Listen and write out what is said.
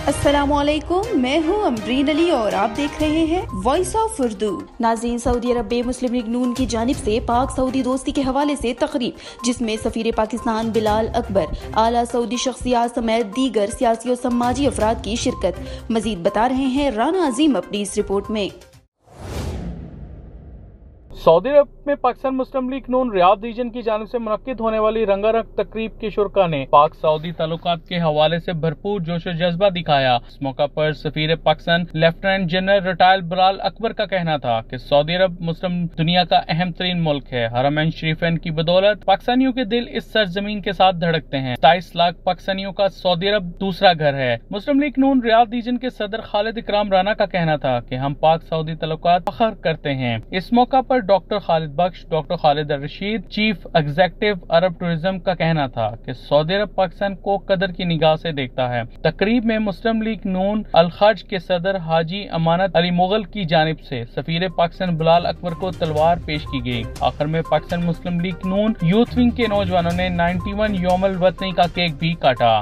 अस्सलामुअलैकुम, मैं हूँ अमरीन अली और आप देख रहे हैं वॉइस ऑफ उर्दू। नाज़रीन, सऊदी अरब मुस्लिम लीग नून की जानिब से पाक सऊदी दोस्ती के हवाले से तकरीब, जिसमें सफीर पाकिस्तान बिलाल अकबर, आला सऊदी शख्सियात समेत दीगर सियासी और समाजी अफराद की शिरकत। मजीद बता रहे हैं राना अजीम अपनी इस रिपोर्ट में। सऊदी अरब में पाकिस्तान मुस्लिम लीग नून रियाद रीजन की जानिब से मुनक्किद होने वाली रंगारंग तकरीब के शुरका ने पाक सऊदी ताल्लुकात के हवाले से भरपूर जोश और जज्बा दिखाया। इस मौका पर सफीर Pakistan lieutenant general retired Bilal Akbar का कहना था कि सऊदी अरब मुस्लिम दुनिया का अहम तरीन मुल्क है। हरमैन शरीफैन की बदौलत पाकिस्तानियों के दिल इस सरजमीन के साथ धड़कते हैं। 27 लाख पाकिस्तानियों का सऊदी अरब दूसरा घर है। मुस्लिम लीग नून रियाद रीजन के सदर खालिद इकराम राना का कहना था कि हम पाक सऊदी ताल्लुकात फख्र करते हैं। इस मौका पर doctor Khalid Bakhsh, doctor Khalid Rashid, chief executive Arab tourism का कहना था कि सऊदी अरब पाकिस्तान को कदर की निगाह से देखता है। तकरीब में मुस्लिम लीग नून अल खर्ज के सदर हाजी अमानत अली मुगल की जानिब से सफीर पाकिस्तान बिलाल अकबर को तलवार पेश की गई। आखिर में पाकिस्तान मुस्लिम लीग नून यूथ विंग के नौजवानों ने 91 यौमुल वतनी का केक भी काटा।